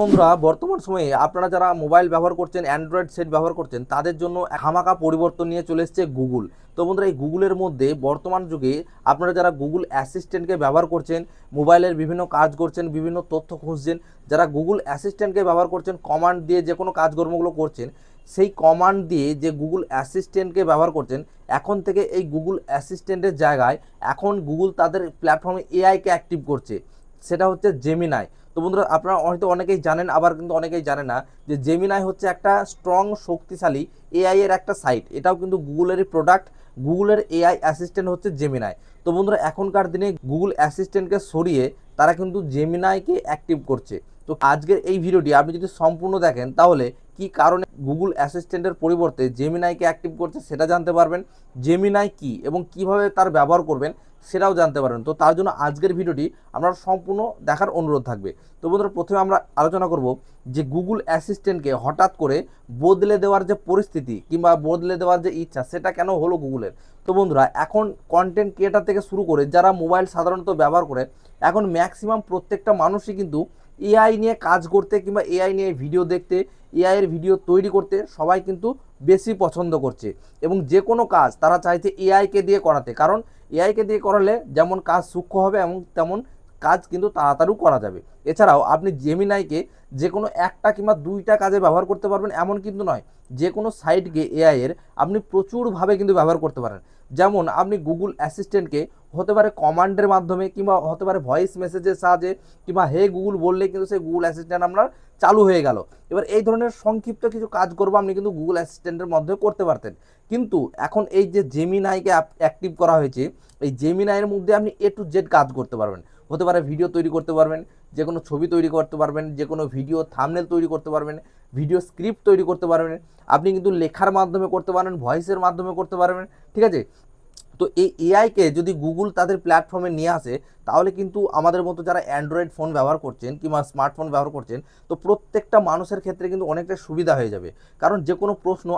বন্ধুরা, বর্তমান সময়ে আপনারা যারা মোবাইল ব্যবহার করছেন, অ্যান্ড্রয়েড সেট ব্যবহার করছেন, তাদের জন্য ধামাকা পরিবর্তন নিয়ে চলে এসেছে গুগল। তো বন্ধুরা, এই গুগলের মধ্যে বর্তমান যুগে আপনারা যারা গুগল অ্যাসিস্ট্যান্টকে ব্যবহার করছেন, মোবাইলের বিভিন্ন কাজ করছেন, বিভিন্ন তথ্য খুঁজছেন, যারা গুগল অ্যাসিস্ট্যান্টকে ব্যবহার করছেন, কমান্ড দিয়ে যে কোনো কাজকর্মগুলো করছেন, সেই কমান্ড দিয়ে যে গুগল অ্যাসিস্ট্যান্টকে ব্যবহার করছেন, এখন থেকে এই গুগল অ্যাসিস্ট্যান্টের জায়গায় এখন গুগল তাদের প্ল্যাটফর্মে এআইকে অ্যাক্টিভ করছে। সেটা হচ্ছে জেমিনাই। তো বন্ধুরা, আপনারা হয়তো অনেকেই জানেন, আবার কিন্তু অনেকেই জানে না যে জেমিনাই হচ্ছে একটা স্ট্রং, শক্তিশালী এআই এর একটা সাইট। এটাও কিন্তু গুগলেরই প্রোডাক্ট। গুগলের এআই অ্যাসিস্ট্যান্ট হচ্ছে জেমিনাই। তো বন্ধুরা, এখনকার দিনে গুগল অ্যাসিস্ট্যান্টকে সরিয়ে তারা কিন্তু জেমিনাইকে অ্যাক্টিভ করছে। তো আজকের এই ভিডিওটি আপনি যদি সম্পূর্ণ দেখেন, তাহলে কি কারণে গুগল অ্যাসিস্ট্যান্টের পরিবর্তে জেমিনাইকে অ্যাক্টিভ করছে সেটা জানতে পারবেন। জেমিনাই কি এবং কিভাবে তার ব্যবহার করবেন সেটাও জানতে পারবেন। তো তার জন্য আজকের ভিডিওটি আপনার সম্পূর্ণ দেখার অনুরোধ থাকবে। তো বন্ধুরা, প্রথমে আমরা আলোচনা করব যে গুগল অ্যাসিস্ট্যান্টকে হঠাৎ করে বদলে দেওয়ার যে পরিস্থিতি কিংবা বদলে দেওয়ার যে ইচ্ছা, সেটা কেন হলো গুগলের। তো বন্ধুরা, এখন কন্টেন্ট ক্রিয়েটার থেকে শুরু করে যারা মোবাইল সাধারণত ব্যবহার করে, এখন ম্যাক্সিমাম প্রত্যেকটা মানুষই কিন্তু এআই নিয়ে কাজ করতে কিংবা এআই নিয়ে ভিডিও দেখতে, এআই এর ভিডিও তৈরি করতে সবাই কিন্তু বেশি পছন্দ করছে। এবং যে কোনো কাজ তারা চাইছে এআইকে দিয়ে করাতে, কারণ এআইকে দিয়ে করালে যেমন কাজ সূক্ষ্ম হবে এবং তেমন কাজ কিন্তু তাড়াতাড়িও করা যাবে। এছাড়াও আপনি জেমিনাইকে যে কোনো একটা কিংবা দুইটা কাজে ব্যবহার করতে পারবেন এমন কিন্তু নয়। যে কোনো সাইটকে এআই এর আপনি প্রচুরভাবে কিন্তু ব্যবহার করতে পারেন। যেমন আপনি গুগল অ্যাসিস্ট্যান্টকে হতে পারে কমান্ডের মাধ্যমে কিংবা হতে পারে ভয়েস মেসেজের সাহায্যে কিংবা হে গুগল বললে কিন্তু সেই গুগল অ্যাসিস্ট্যান্ট আপনার চালু হয়ে গেল। এবার এই ধরনের সংক্ষিপ্ত কিছু কাজ করবো আপনি কিন্তু গুগল অ্যাসিস্ট্যান্টের মধ্যে করতে পারতেন। কিন্তু এখন এই যে জেমিনাইকে অ্যাক্টিভ করা হয়েছে, এই জেমিনাইয়ের মধ্যে আপনি এ টু জেড কাজ করতে পারবেন। হতে পারে ভিডিও তৈরি করতে পারবেন, যে কোনো ছবি তৈরি করতে পারবেন, যে কোনো ভিডিও থাম্বনেল তৈরি করতে পারবেন, ভিডিও স্ক্রিপ্ট তৈরি করতে পারবেন। আপনি কিন্তু লেখার মাধ্যমে করতে পারেন, ভয়েসের মাধ্যমে করতে পারবেন, ঠিক আছে। তো এই এআইকে যদি গুগল তাদের প্ল্যাটফর্মে নিয়ে আসে, তাহলে কিন্তু আমাদের মতো যারা অ্যান্ড্রয়েড ফোন ব্যবহার করছেন কিংবা স্মার্টফোন ব্যবহার করছেন, তো প্রত্যেকটা মানুষের ক্ষেত্রে কিন্তু অনেকটা সুবিধা হয়ে যাবে। কারণ যে কোনো প্রশ্ন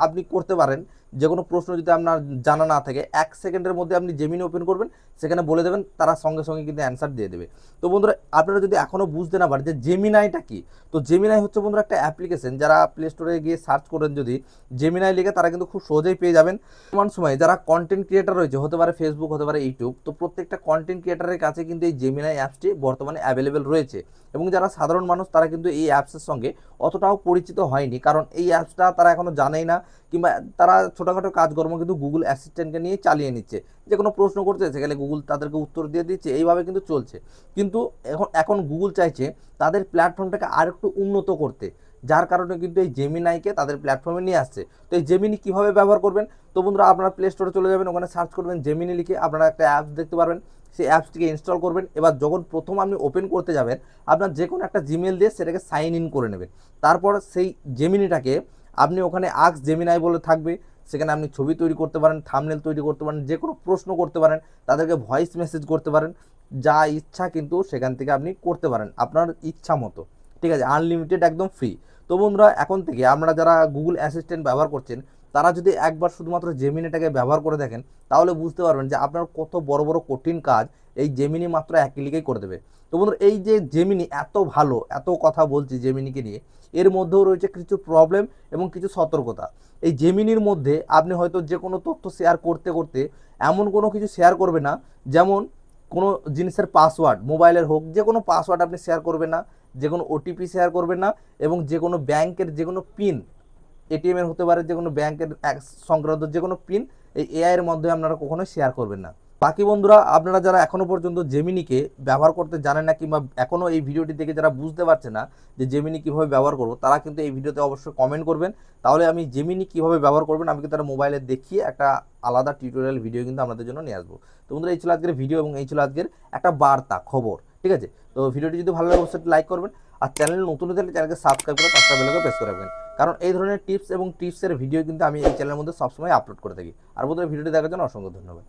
আপনি করতে পারেন। যে কোনো প্রশ্ন যদি আপনার জানা না থাকে, 1 সেকেন্ডের মধ্যে আপনি জেমিনি ওপেন করবেন, সেখানে বলে দেবেন, তারা সঙ্গে সঙ্গে কিন্তু অ্যান্সার দিয়ে দেবে। তো বন্ধুরা, আপনারা যদি এখনও বুঝতে না পারেন যে জেমিনাইটা কি, তো জেমিনাই হচ্ছে বন্ধুরা একটা অ্যাপ্লিকেশন। যারা প্লে স্টোরে গিয়ে সার্চ করেন যদি জেমিনাই লিখে, তারা কিন্তু খুব সহজেই পেয়ে যাবেন। বর্তমান সময়ে যারা কন্টেন্ট ক্রিয়েটার রয়েছে, হতে পারে ফেসবুক, হতে পারে ইউটিউব, তো প্রত্যেকটা কন্টেন্ট ক্রিয়েটারের কাছে কিন্তু এই জেমিনাই অ্যাপসটি বর্তমানে অ্যাভেলেবেল রয়েছে। এবং যারা সাধারণ মানুষ, তারা কিন্তু এই অ্যাপসের সঙ্গে অতটাও পরিচিত হয়নি, কারণ এই অ্যাপসটা তারা এখনও জানেই না, কিংবা তারা ছোটোখাটো কাজকর্ম কিন্তু গুগল অ্যাসিস্ট্যান্টকে নিয়ে চালিয়ে নিচ্ছে। যে কোনো প্রশ্ন করছে, সেখানে গুগল তাদেরকে উত্তর দিয়ে দিচ্ছে, এইভাবে কিন্তু চলছে। কিন্তু এখন গুগল চাইছে তাদের প্ল্যাটফর্মটাকে আরেকটু উন্নত করতে, যার কারণে কিন্তু এই জেমিনাইকে তাদের প্ল্যাটফর্মে নিয়ে আসছে। তো এই জেমিনি কীভাবে ব্যবহার করবেন, তো বন্ধুরা, আপনারা প্লে স্টোরে চলে যাবেন, ওখানে সার্চ করবেন জেমিনি লিখে, আপনারা একটা অ্যাপস দেখতে পারবেন। সেই অ্যাপসটিকে ইনস্টল করবেন। এবার যখন প্রথম আপনি ওপেন করতে যাবেন, আপনার যে কোনো একটা জিমেল দিয়ে সেটাকে সাইন ইন করে নেবেন। তারপর সেই জেমিনিটাকে আপনি ওখানে আস্ক জেমিনাই বলে থাকবে, সেখানে আপনি ছবি তৈরি করতে পারেন, থাম্বনেল তৈরি করতে পারেন, যে কোনো প্রশ্ন করতে পারেন, তাদেরকে ভয়েস মেসেজ করতে পারেন, যা ইচ্ছা কিন্তু সেখান থেকে আপনি করতে পারেন আপনার ইচ্ছা মতো, ঠিক আছে, আনলিমিটেড, একদম ফ্রি। তো বন্ধুরা, এখন থেকে আমরা যারা গুগল অ্যাসিস্ট্যান্ট ব্যবহার করছেন, তারা যদি একবার শুধুমাত্র জেমিনিটাকে ব্যবহার করে দেখেন, তাহলে বুঝতে পারবেন যে আপনার কত বড় বড় কঠিন কাজ এই জেমিনি মাত্র এক ক্লিকেই করে দেবে। তো বন্ধুরা, এই যে জেমিনি এত ভালো, এত কথা বলছি জেমিনিকে নিয়ে, এর মধ্যেও রয়েছে কিছু প্রবলেম এবং কিছু সতর্কতা। এই জেমিনির মধ্যে আপনি হয়তো যে কোনো তথ্য শেয়ার করতে করতে এমন কোনো কিছু শেয়ার করবে না, যেমন কোনো জিনিসের পাসওয়ার্ড, মোবাইলের হোক, যে কোনো পাসওয়ার্ড আপনি শেয়ার করবেন না, যে কোনো ওটিপি শেয়ার করবেন না, এবং যে কোনো ব্যাংকের যে কোনো পিন, এটিএমের হতে পারে, যে কোনো ব্যাংকের সংক্রান্ত যে কোনো পিন, এই এআই এর মধ্যে আপনারা কখনোই শেয়ার করবেন না। বাকি বন্ধুরা, আপনারা যারা এখনও পর্যন্ত জেমিনিকে ব্যবহার করতে জানেন না, কিংবা এখনও এই ভিডিওটি দেখে যারা বুঝতে পারছে না যে জেমিনি কীভাবে ব্যবহার করবো, তারা কিন্তু এই ভিডিওতে অবশ্যই কমেন্ট করবেন। তাহলে আমি জেমিনি কীভাবে ব্যবহার করবেন আমি কিন্তু তারা মোবাইলে দেখিয়ে একটা আলাদা টিউটোরিয়াল ভিডিও কিন্তু আপনাদের জন্য নিয়ে আসবো। তো বন্ধুরা, এই ছিল আজকের ভিডিও এবং এই ছিল আজকের একটা বার্তা খবর, ঠিক আছে। তো ভিডিওটি যদি ভালো লাগে অবশ্যই লাইক করবেন, আর চ্যানেল নতুন হলে চ্যানেলকে সাবস্ক্রাইব করে পাঁচটা বেলকে প্রেস করে রাখবেন, কারণ এই ধরনের টিপস এবং টিপসের ভিডিও কিন্তু আমি এই চ্যানেলের মধ্যে সবসময় আপলোড করে থাকি। আর বন্ধুরা, ভিডিওটি দেখার জন্য অসংখ্য ধন্যবাদ।